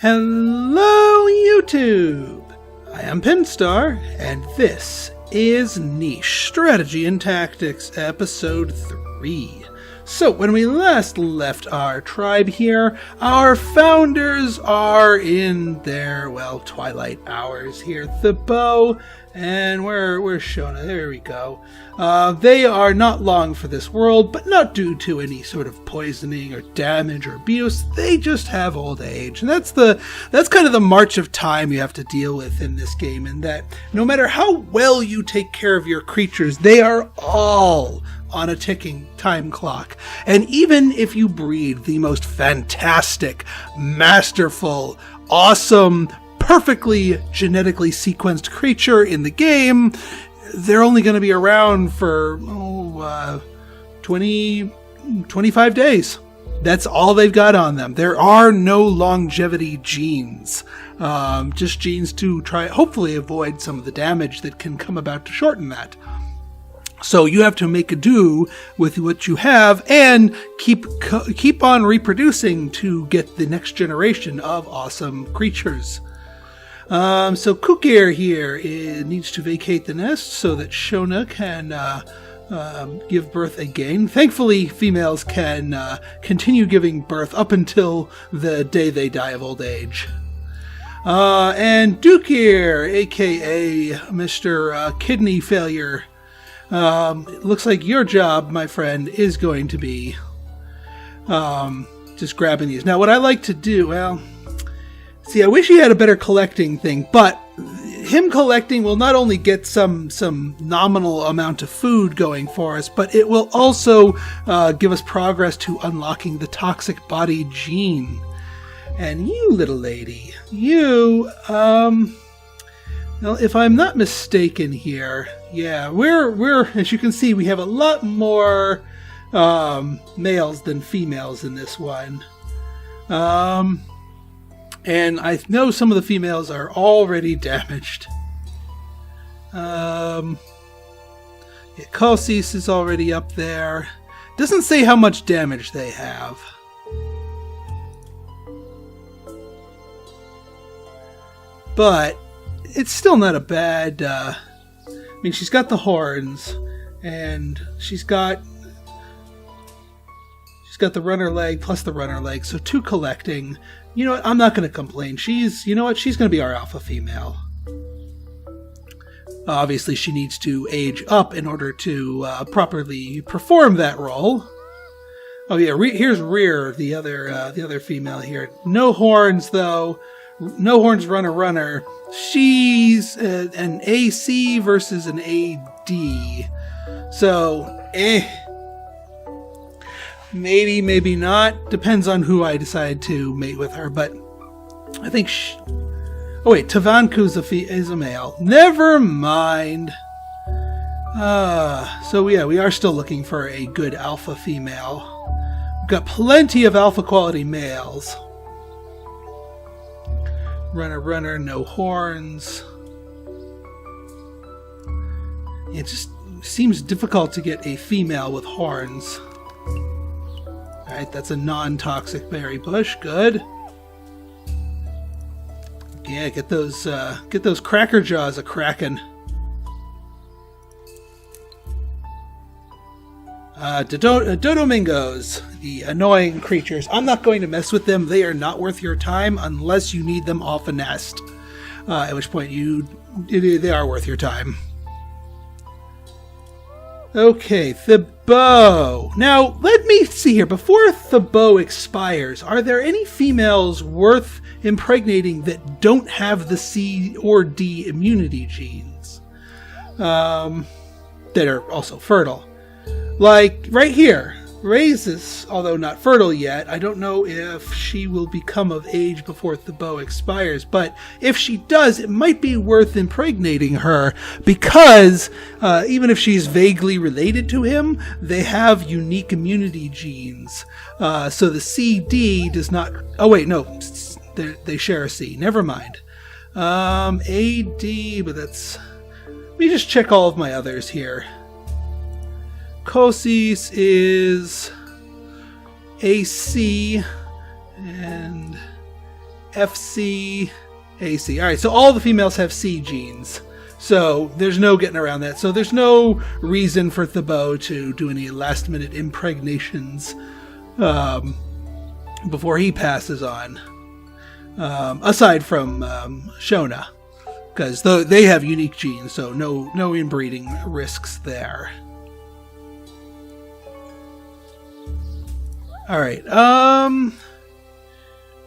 Hello, YouTube! I am Pinstar, and this is Niche Strategy and Tactics, Episode 3. So, when we last left our tribe here, our founders are in their, twilight hours here. The bow, and where's Shona? There we go. They are not long for this world, but not due to any sort of poisoning or damage or abuse. They just have old age, and that's kind of the march of time you have to deal with in this game. In that, no matter how well you take care of your creatures, they are all on a ticking time clock. And even if you breed the most fantastic, masterful, awesome, perfectly genetically sequenced creature in the game, they're only going to be around for 25 days. That's all they've got on them. There are no longevity genes. Just genes to try, hopefully avoid some of the damage that can come about to shorten that. So you have to make a do with what you have and keep on reproducing to get the next generation of awesome creatures. So Kukir here needs to vacate the nest so that Shona can give birth again. Thankfully, females can continue giving birth up until the day they die of old age. And Dukir, aka Mr. Kidney Failure, it looks like your job, my friend, is going to be just grabbing these. Now, what I like to do, I wish he had a better collecting thing, but him collecting will not only get some nominal amount of food going for us, but it will also give us progress to unlocking the toxic body gene. And you, little lady, you, well, if I'm not mistaken here, yeah, we're as you can see, we have a lot more males than females in this one. And I know some of the females are already damaged. Kosis is already up there. Doesn't say how much damage they have. But it's still not a bad... she's got the horns, and she's got the runner leg plus the runner leg, so 2 collecting. You know what? I'm not going to complain. She's going to be our alpha female. Obviously, she needs to age up in order to properly perform that role. Oh yeah, here's Rear, the other female here. No horns though. No horns runner. She's an AC versus an AD. So, maybe, maybe not. Depends on who I decide to mate with her, but I think oh wait, Tavanku's is a male. Never mind. So yeah, we are still looking for a good alpha female. We've got plenty of alpha quality males. Runner, no horns. It just seems difficult to get a female with horns. Alright, that's a non-toxic berry bush. Good. Yeah, get those cracker jaws a-crackin'. Dodomingos, the annoying creatures. I'm not going to mess with them. They are not worth your time unless you need them off a nest. At which point they are worth your time. Okay, the bow. Now, let me see here. Before the bow expires, are there any females worth impregnating that don't have the C or D immunity genes? That are also fertile. Like, right here. Raises, although not fertile yet. I don't know if she will become of age before the bow expires, but if she does, it might be worth impregnating her, because even if she's vaguely related to him, they have unique immunity genes. So the CD does not... Oh wait, no. They share a C. Never mind. AD, but that's... Let me just check all of my others here. Kosis is AC, and FC, AC. All right, so all the females have C genes. So there's no getting around that. So there's no reason for Thibaut to do any last-minute impregnations before he passes on. Aside from Shona, because they have unique genes, so no inbreeding risks there. All right.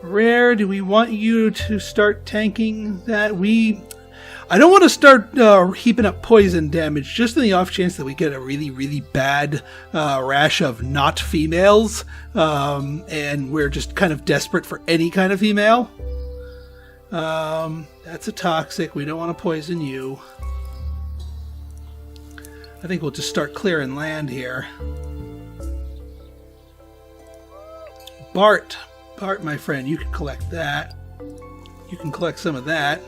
Rare, do we want you to start tanking that? I don't want to start heaping up poison damage, just in the off chance that we get a really, really bad rash of not females, and we're just kind of desperate for any kind of female. That's a toxic. We don't want to poison you. I think we'll just start clearing land here. Bart, my friend, you can collect that. You can collect some of that.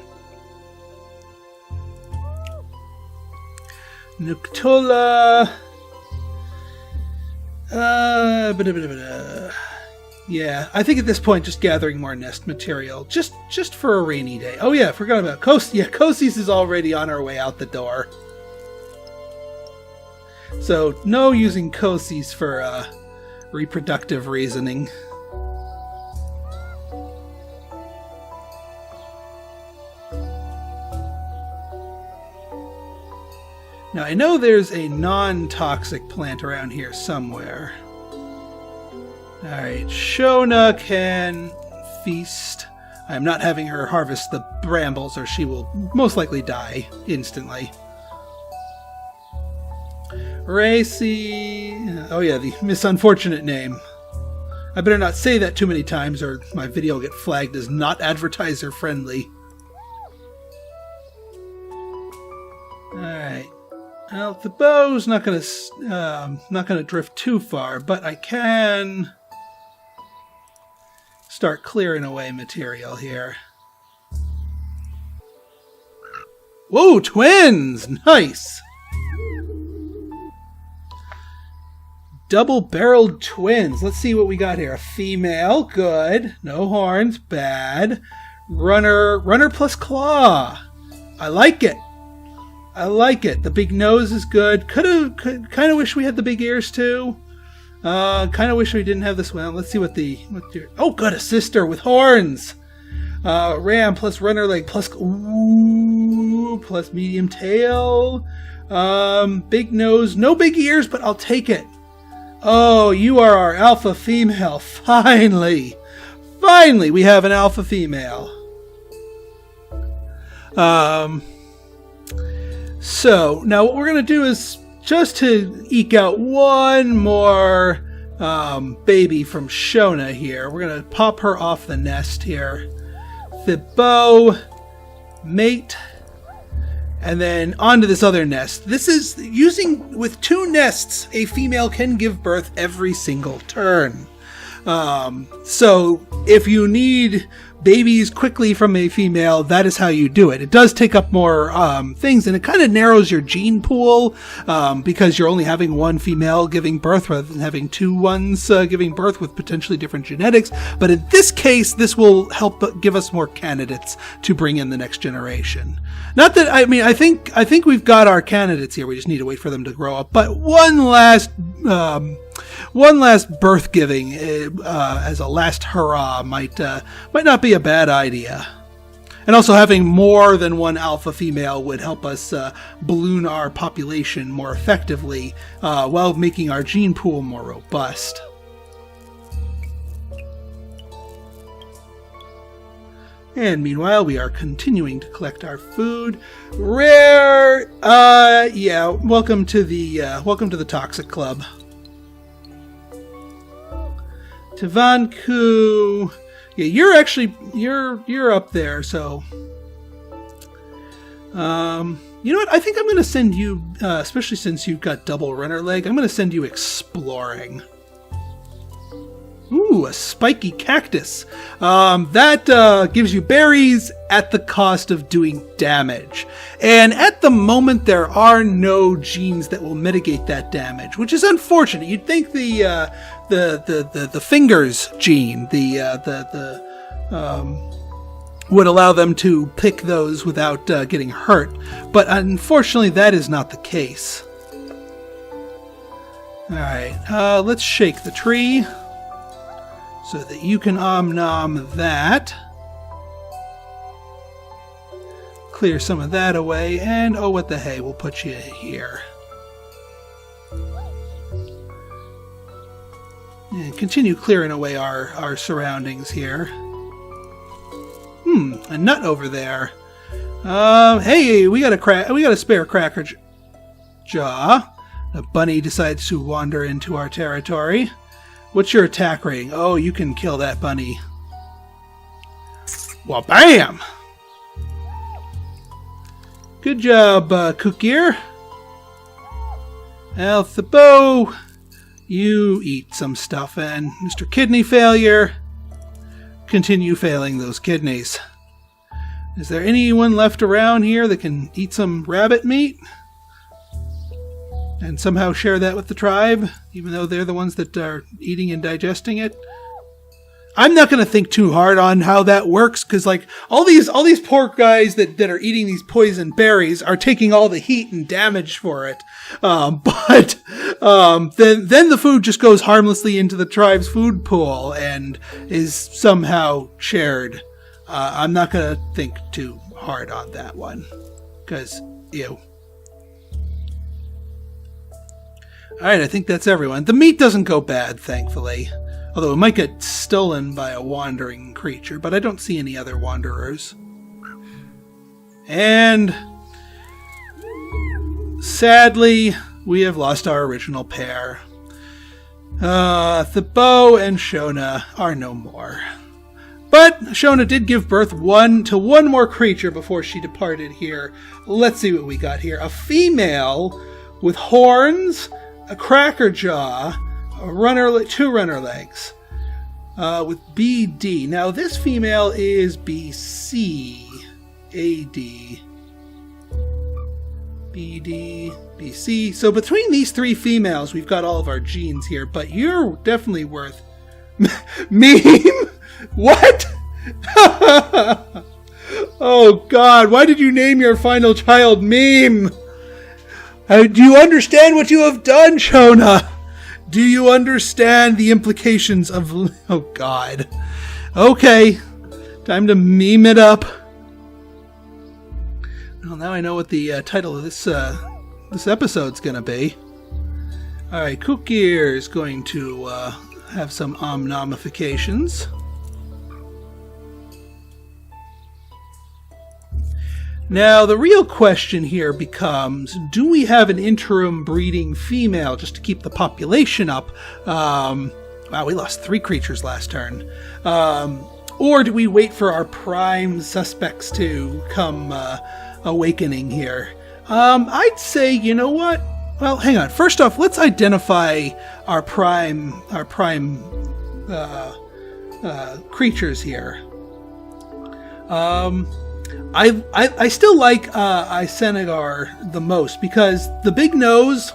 Nuctola. Yeah, I think at this point just gathering more nest material, just for a rainy day. Oh yeah, I forgot about Kos. Yeah, Kosis is already on our way out the door. So no using Kosis for reproductive reasoning. Now, I know there's a non-toxic plant around here somewhere. Alright, Shona can feast. I'm not having her harvest the brambles, or she will most likely die instantly. Racy... Oh yeah, the misunfortunate name. I better not say that too many times, or my video will get flagged as not advertiser-friendly. Alright. Well, the bow's not gonna drift too far, but I can start clearing away material here. Whoa, twins! Nice! Double-barreled twins. Let's see what we got here. A female, good. No horns, bad. Runner plus claw. I like it. I like it. The big nose is good. Kind of wish we had the big ears too. Kind of wish we didn't have this one. Let's see what oh, good, a sister with horns. Ram plus runner leg plus medium tail. Big nose, no big ears, but I'll take it. Oh, you are our alpha female. Finally, we have an alpha female. So, now what we're going to do is, just to eke out one more baby from Shona here, we're going to pop her off the nest here. Thibaut, mate, and then onto this other nest. This is, with 2 nests, a female can give birth every single turn. So, if you need babies quickly from a female, that is how you do it. It does take up more things, and it kind of narrows your gene pool because you're only having one female giving birth rather than having 2 ones giving birth with potentially different genetics. But in this case, this will help give us more candidates to bring in the next generation. Not that, I mean, I think we've got our candidates here. We just need to wait for them to grow up. But one last birth giving as a last hurrah might not be a bad idea. And also having more than one alpha female would help us balloon our population more effectively while making our gene pool more robust. And meanwhile, we are continuing to collect our food. Rare, yeah, welcome to the Toxic Club. Tavanku, yeah, you're up there. So, you know what? I think I'm going to send you, especially since you've got double runner leg. I'm going to send you exploring. Ooh, a spiky cactus. That gives you berries at the cost of doing damage. And at the moment, there are no genes that will mitigate that damage, which is unfortunate. You'd think the fingers gene, would allow them to pick those without getting hurt. But unfortunately, that is not the case. Alright, let's shake the tree so that you can nom that. Clear some of that away, and oh, what the hey, we'll put you here. And continue clearing away our surroundings here. A nut over there. Hey, we got a spare cracker jaw. A bunny decides to wander into our territory. What's your attack rating? Oh, you can kill that bunny. Well, bam! Good job, Cookier. Althabo, you eat some stuff, and Mr. Kidney Failure, continue failing those kidneys. Is there anyone left around here that can eat some rabbit meat? And somehow share that with the tribe, even though they're the ones that are eating and digesting it? I'm not going to think too hard on how that works, because like all these poor guys that are eating these poison berries are taking all the heat and damage for it. But then the food just goes harmlessly into the tribe's food pool and is somehow shared. I'm not going to think too hard on that one, because ew. Alright, I think that's everyone. The meat doesn't go bad, thankfully. Although it might get stolen by a wandering creature, but I don't see any other wanderers. And sadly, we have lost our original pair. Thibaut and Shona are no more. But Shona did give birth to one more creature before she departed here. Let's see what we got here. A female with horns, a cracker jaw, two runner legs, with BD. Now this female is BC, AD, BD, BC. So between these three females, we've got all of our genes here. But you're definitely worth meme. What? Oh God! Why did you name your final child Meme? Do you understand what you have done, Shona? Do you understand the implications of... Oh, God. Okay. Time to meme it up. Well, now I know what the title of this episode's going to be. Alright, Cookier is going to have some omnomifications. Now, the real question here becomes, do we have an interim breeding female just to keep the population up? Wow, we lost 3 creatures last turn. Or do we wait for our prime suspects to come awakening here? I'd say, you know what? Well, hang on. First off, let's identify our prime creatures here. I still like Isenagar the most, because the big nose,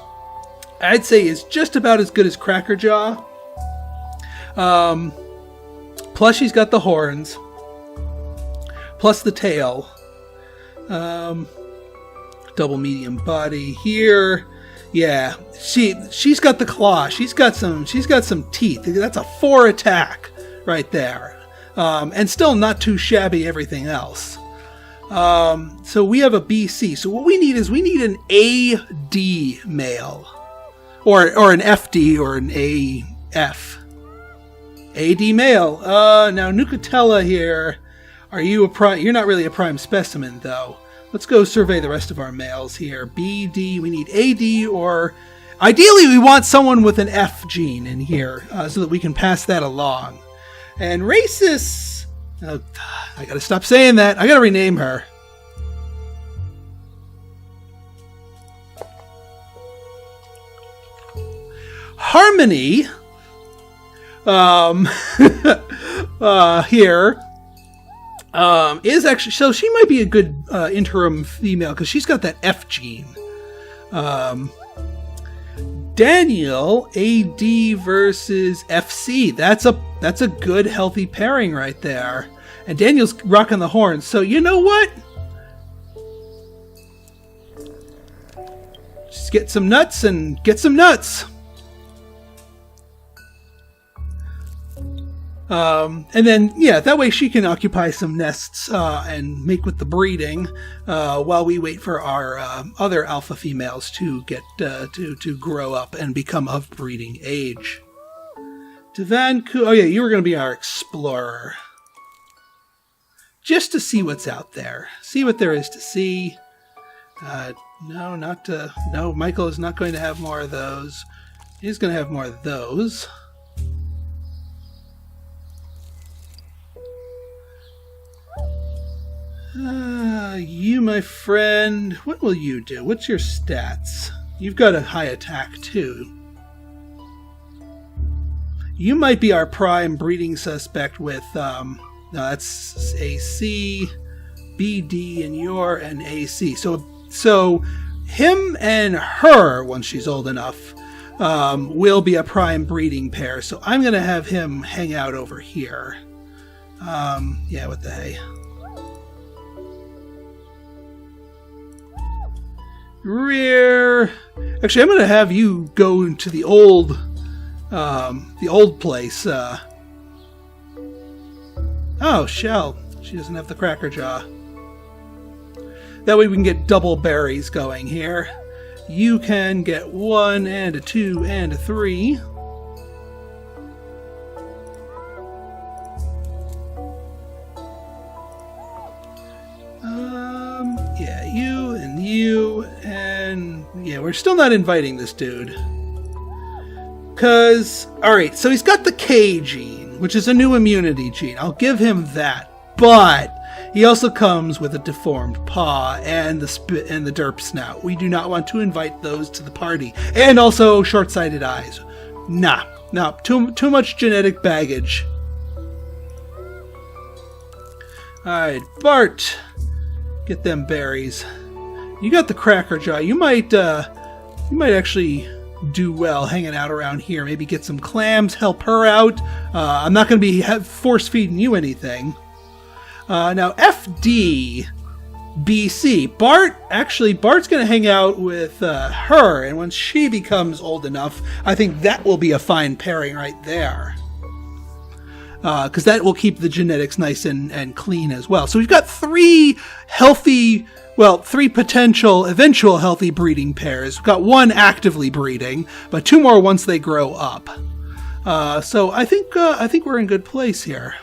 I'd say, is just about as good as Crackerjaw. Plus she's got the horns, plus the tail. Double medium body here. Yeah, she's got the claw. She's got some teeth. That's a 4 attack right there. And still not too shabby everything else. So we have a BC. So what we need is an AD male, or an FD or an AF. AD male. Now Nucatella here. Are you a prime? You're not really a prime specimen though. Let's go survey the rest of our males here. BD. We need AD, or ideally we want someone with an F gene in here so that we can pass that along. And Racist. I gotta stop saying that. I gotta rename her. Harmony. Here. Is actually, so she might be a good interim female because she's got that F gene. Daniel, AD versus FC. That's a good, healthy pairing right there. And Daniel's rocking the horns. So you know what? Just get some nuts and get some nuts. And then, yeah, that way she can occupy some nests and make with the breeding while we wait for our other alpha females to get to grow up and become of breeding age. Devanku, oh yeah, you were going to be our explorer. Just to see what's out there. See what there is to see. No, Michael is not going to have more of those. He's going to have more of those. You, my friend, what will you do? What's your stats? You've got a high attack, too. You might be our prime breeding suspect with, no, that's AC, BD, and you're an AC. So him and her, once she's old enough, will be a prime breeding pair. So I'm going to have him hang out over here. Yeah, what the hey. Rear. Actually, I'm going to have you go into the old place. Oh, Shell. She doesn't have the cracker jaw. That way we can get double berries going here. You can get 1 and a 2 and a 3. Yeah, you, and yeah, we're still not inviting this dude. Cause, alright, so he's got the K gene, which is a new immunity gene. I'll give him that, but he also comes with a deformed paw and the spit and the derp snout. We do not want to invite those to the party. And also short-sighted eyes. Nah, too much genetic baggage. Alright, Bart. Get them berries. You got the cracker jaw. You might actually do well hanging out around here. Maybe get some clams, help her out. I'm not going to be force feeding you anything. Now FD, BC. Bart's going to hang out with her, and once she becomes old enough, I think that will be a fine pairing right there. Because that will keep the genetics nice and clean as well. So we've got 3 potential eventual healthy breeding pairs. We've got 1 actively breeding, but 2 more once they grow up. So I think we're in good place here.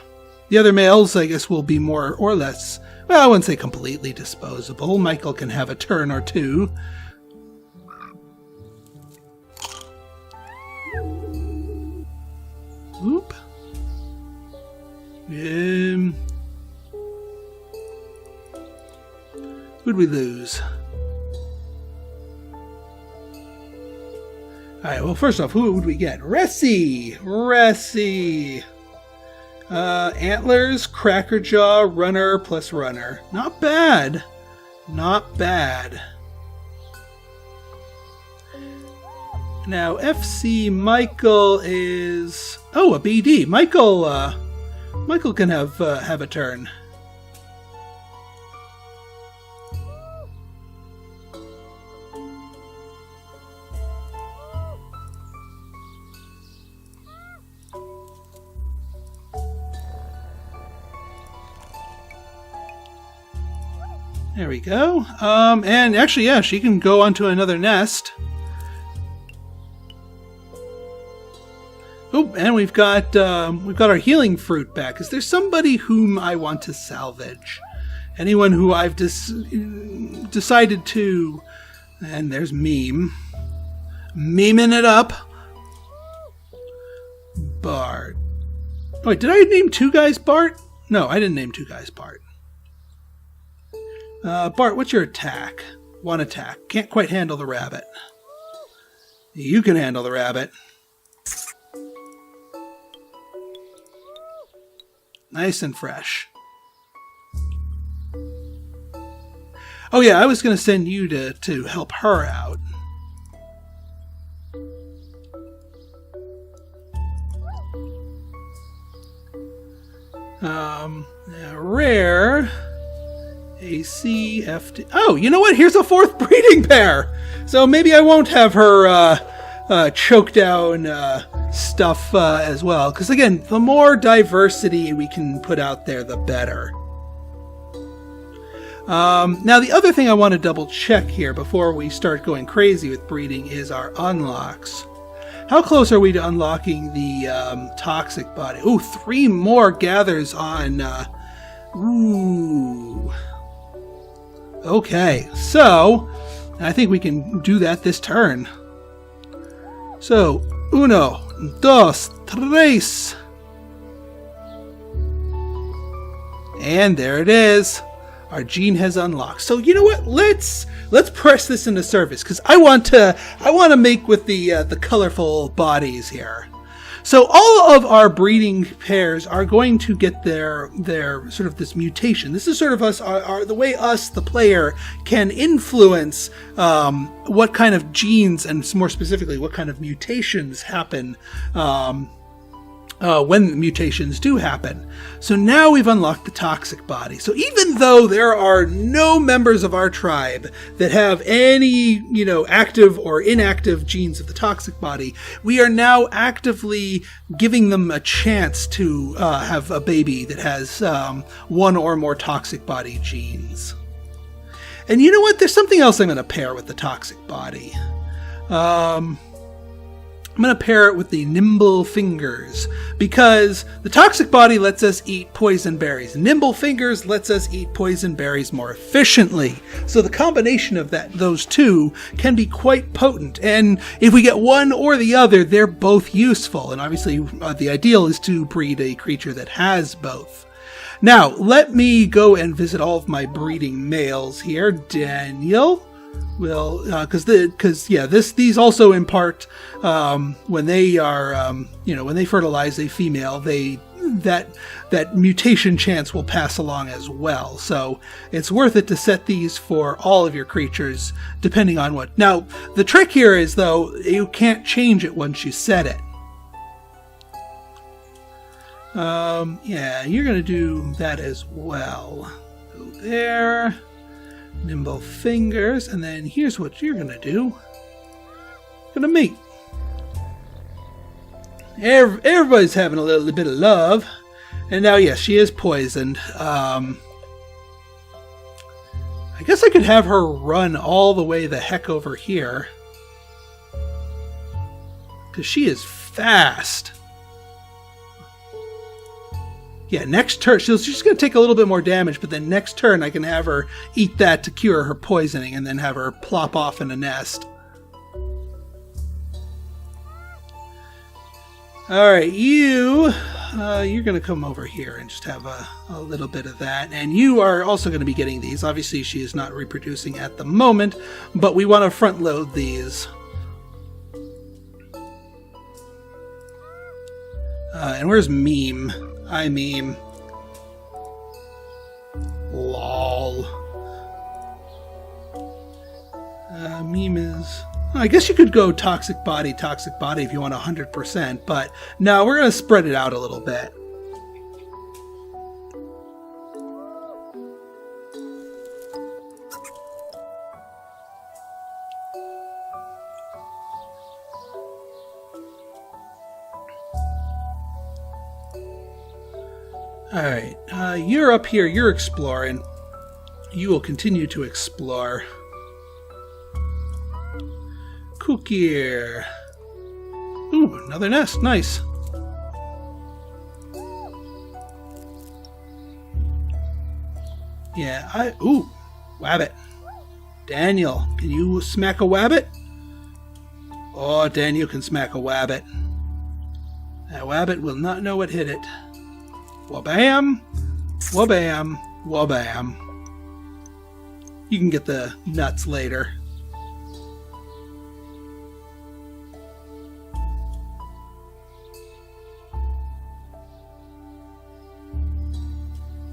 The other males, I guess, will be more or less, well, I wouldn't say completely disposable. Michael can have a turn or 2. Oop. Who'd we lose? Alright, well, first off, who would we get? Ressie! Antlers, cracker jaw, runner plus runner. Not bad. Not bad. Now, FC Michael is... Oh, a BD. Michael can have a turn. There we go. And actually, yeah, she can go onto another nest. Oh, and we've got our healing fruit back. Is there somebody whom I want to salvage? Anyone who I've decided to? And there's Meme. Memeing it up. Bart. Wait, did I name 2 guys Bart? No, I didn't name 2 guys Bart. Bart, what's your attack? 1 attack. Can't quite handle the rabbit. You can handle the rabbit. Nice and fresh. Oh yeah, I was going to send you to help her out. Rare. ACFT. Oh, you know what? Here's a fourth breeding pair. So maybe I won't have her choke down stuff as well. Because again, the more diversity we can put out there, the better. Now, the other thing I want to double check here before we start going crazy with breeding is our unlocks. How close are we to unlocking the toxic body? Ooh, 3 more gathers on... ooh. Okay, so I think we can do that this turn. So, 1, 2, 3. And there it is. Our gene has unlocked. So you know what? Let's press this into service because I want to make with the colorful bodies here. So all of our breeding pairs are going to get their sort of this mutation. This is sort of us, the way us, the player, can influence what kind of genes and more specifically what kind of mutations happen when mutations do happen. So now we've unlocked the toxic body. So even though there are no members of our tribe that have any, active or inactive genes of the toxic body, we are now actively giving them a chance to have a baby that has 1 or more toxic body genes. And you know what? There's something else I'm going to pair with the toxic body. I'm going to pair it with the nimble fingers because the toxic body lets us eat poison berries. Nimble fingers lets us eat poison berries more efficiently. So the combination of those two can be quite potent. And if we get one or the other, they're both useful. And obviously the ideal is to breed a creature that has both. Now, let me go and visit all of my breeding males here. Daniel will, these also impart, when they are, when they fertilize a female, that mutation chance will pass along as well. So it's worth it to set these for all of your creatures, depending on what. Now, the trick here is, though, you can't change it once you set it. You're going to do that as well. Go there. Nimble fingers, and then here's what you're gonna do. You're gonna mate. Everybody's having a little bit of love, and now yes, she is poisoned. I guess I could have her run all the way the heck over here, because she is fast. Yeah, next turn, she's just going to take a little bit more damage, but then next turn I can have her eat that to cure her poisoning and then have her plop off in a nest. Alright, you're going to come over here and just have a little bit of that. And you are also going to be getting these. Obviously, she is not reproducing at the moment, but we want to front load these. And where's Meme? I meme. Lol. Meme is... I guess you could go toxic body if you want 100%, but no, we're going to spread it out a little bit. Alright, you're up here, you're exploring. You will continue to explore. Cookier. Ooh, another nest, nice. Yeah, ooh, wabbit. Daniel, can you smack a wabbit? Oh, Daniel can smack a wabbit. That wabbit will not know what hit it. Wabam, wabam, wabam. You can get the nuts later.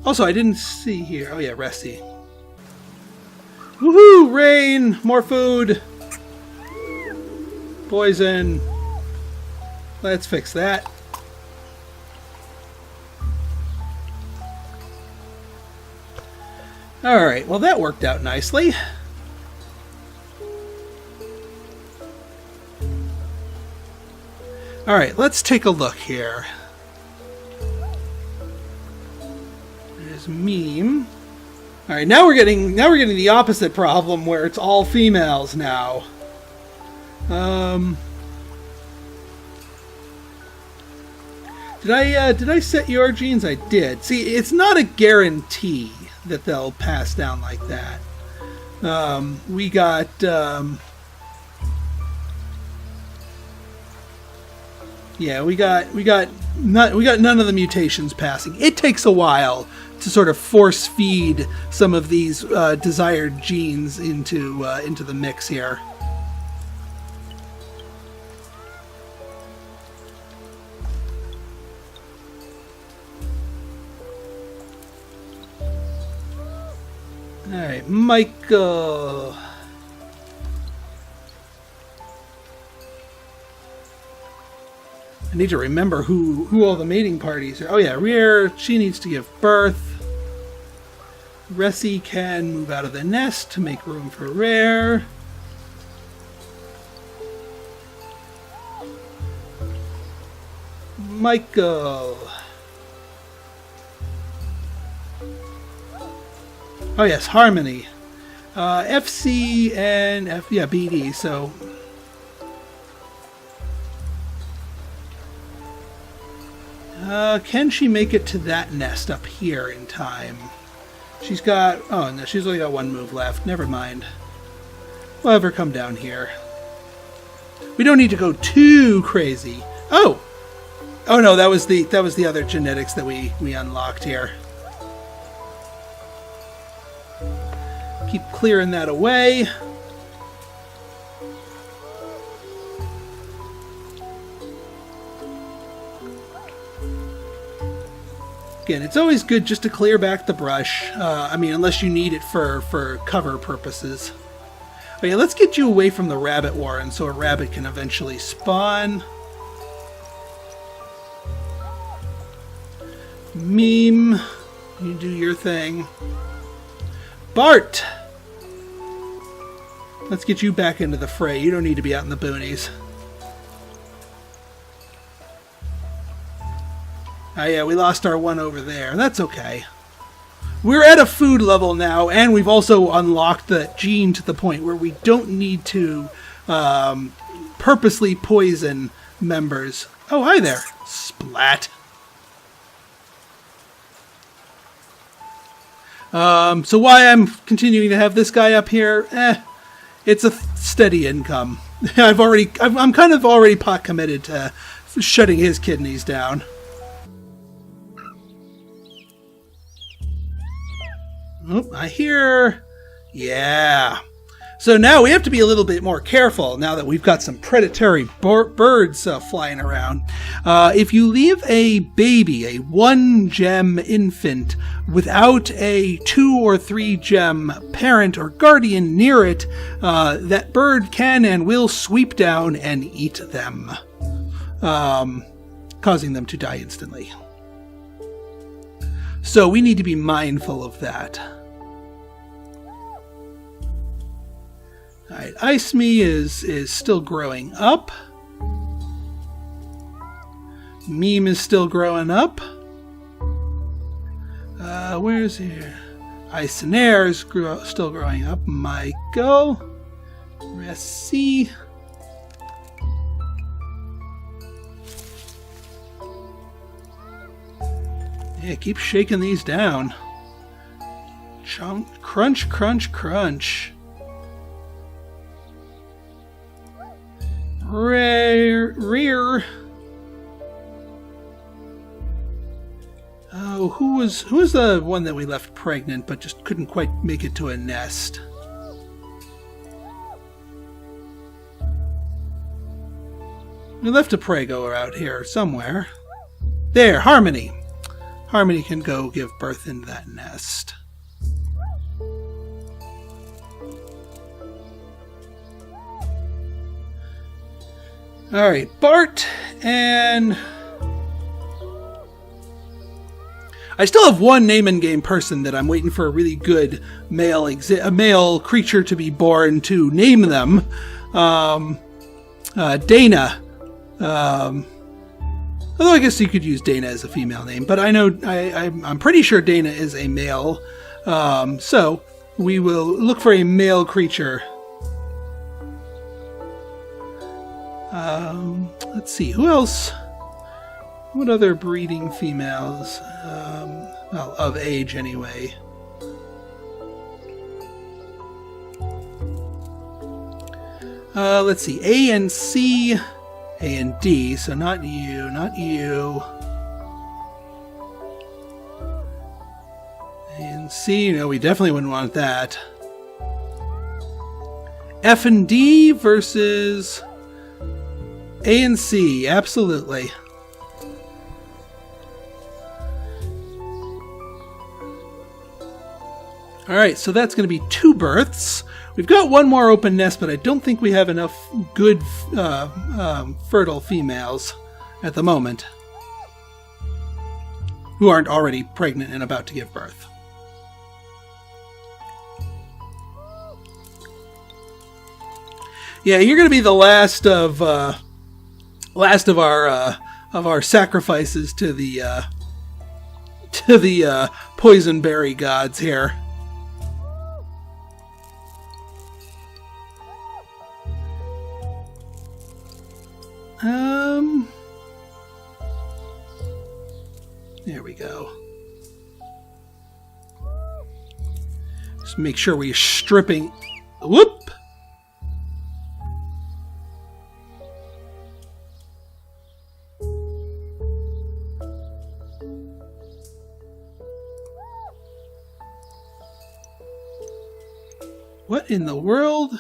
Also, I didn't see here. Oh yeah, Resty. Woohoo! Rain! More food! Poison. Let's fix that. Alright, well that worked out nicely. Alright, let's take a look here. There's Meme. Alright, now we're getting the opposite problem where it's all females now. Did I set your genes? I did. See, it's not a guarantee that they'll pass down like that. We got yeah, we got none of the mutations passing. It takes a while to sort of force feed some of these desired genes into the mix here. Alright, Michael. I need to remember who all the mating parties are. Oh yeah, Rear, she needs to give birth. Ressie can move out of the nest to make room for Rare. Michael. Oh yes, Harmony. FC and BD, so... can she make it to that nest up here in time? She's got... oh no, she's only got one move left. Never mind. We'll have her come down here. We don't need to go too crazy. Oh! Oh no, that was the other genetics that we unlocked here. Keep clearing that away. Again, it's always good just to clear back the brush. I mean, unless you need it for cover purposes. Oh yeah, let's get you away from the rabbit warren so a rabbit can eventually spawn. Meme, you do your thing. Bart! Let's get you back into the fray. You don't need to be out in the boonies. Oh yeah, we lost our one over there. That's okay. We're at a food level now, and we've also unlocked the gene to the point where we don't need to purposely poison members. Oh, hi there. Splat. So why I'm continuing to have this guy up here? It's a steady income. I'm kind of already pot committed to shutting his kidneys down. Oh, I hear... yeah. So now we have to be a little bit more careful now that we've got some predatory birds flying around. If you leave a baby, a 1-gem infant, without a 2 or 3 gem parent or guardian near it, that bird can and will sweep down and eat them, causing them to die instantly. So we need to be mindful of that. Alright, Ice-Me is still growing up. Meme is still growing up. Where's here? Ice and Air is still growing up. Michael. Ressie. Yeah, keep shaking these down. Crunch, crunch, crunch. Rear. Oh, who was the one that we left pregnant but just couldn't quite make it to a nest? We left a prego out here somewhere. There, Harmony. Harmony can go give birth into that nest. Alright, Bart and... I still have one name in game person that I'm waiting for a really good male creature to be born to name them. Dana. Although I guess you could use Dana as a female name, but I know I'm pretty sure Dana is a male. So we will look for a male creature. Let's see, who else? What other breeding females? Well, of age anyway. Let's see, A and C, A and D, so not you, not you. A and C, no, we definitely wouldn't want that. F and D versus A and C, absolutely. Alright, so that's going to be 2 births. We've got one more open nest, but I don't think we have enough good fertile females at the moment who aren't already pregnant and about to give birth. Yeah, you're going to be the last of our sacrifices to the poison berry gods here. There we go. Just make sure we're stripping. Whoop! What in the world?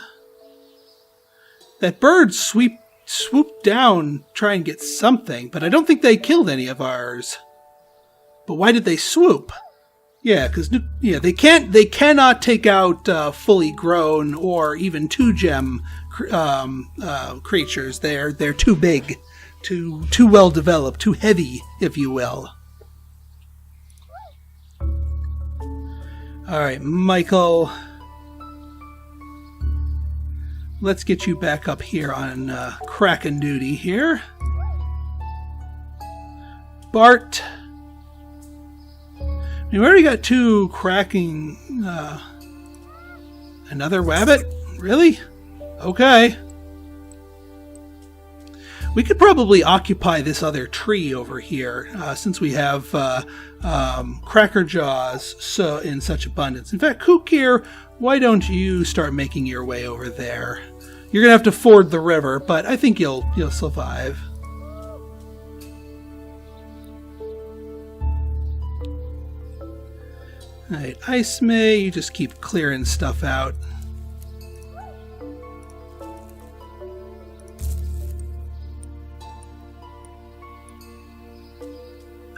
That bird swooped down, try and get something, but I don't think they killed any of ours. But why did they swoop? Yeah, because they cannot take out fully grown or even 2-gem creatures. They're too big, too well developed, too heavy, if you will. All right, Michael. Let's get you back up here on Kraken duty here. Bart. We already got 2 cracking. Another rabbit? Really? Okay. We could probably occupy this other tree over here, since we have cracker jaws in such abundance. In fact, Kukir, why don't you start making your way over there? You're gonna have to ford the river, but I think you'll survive. Alright, Ice May, you just keep clearing stuff out.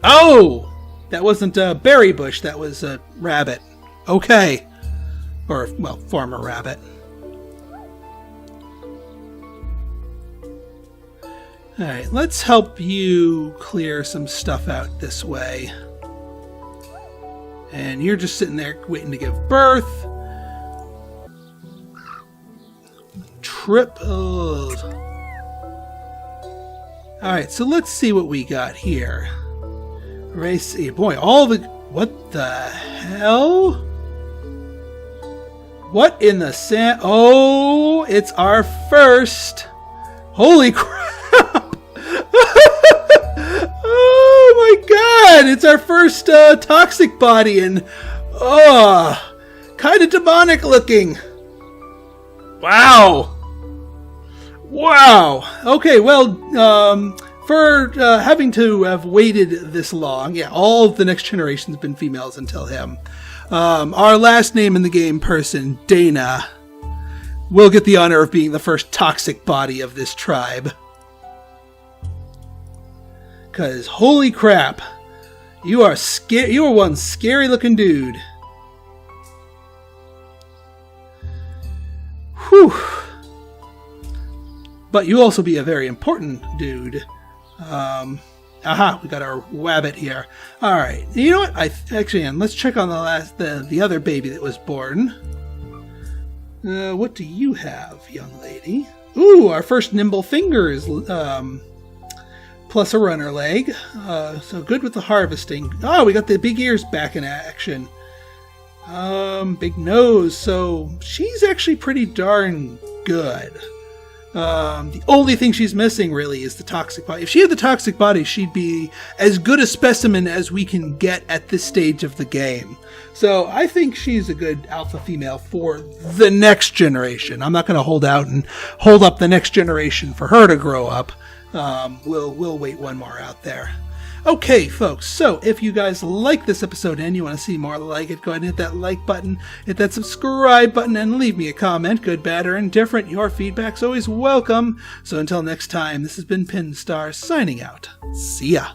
Oh! That wasn't a berry bush, that was a rabbit. Okay. Or, well, former rabbit. Alright, let's help you clear some stuff out this way. And you're just sitting there waiting to give birth. Tripled. Alright, so let's see what we got here. Race, boy, all the... What the hell? What in the sand? Oh, it's our first. Holy crap. Oh my god, it's our first toxic body, and kind of demonic looking. Wow. Okay, well, for having to have waited this long, yeah, all of the next generation's been females until him. Our last name in the game person, Dana, will get the honor of being the first toxic body of this tribe. Because, holy crap, you are one scary looking dude. Whew. But you also be a very important dude. Aha, we got our wabbit here. All right, you know what? Let's check on the other baby that was born. What do you have, young lady? Ooh, our first nimble fingers, plus a runner leg. So good with the harvesting. Oh, we got the big ears back in action. Big nose. So she's actually pretty darn good. The only thing she's missing, really, is the toxic body. If she had the toxic body, she'd be as good a specimen as we can get at this stage of the game. So I think she's a good alpha female for the next generation. I'm not going to hold out and hold up the next generation for her to grow up. We'll wait one more out there. Okay, folks, so if you guys like this episode and you want to see more like it, go ahead and hit that like button, hit that subscribe button, and leave me a comment, good, bad, or indifferent. Your feedback's always welcome. So until next time, this has been Pinstar signing out. See ya.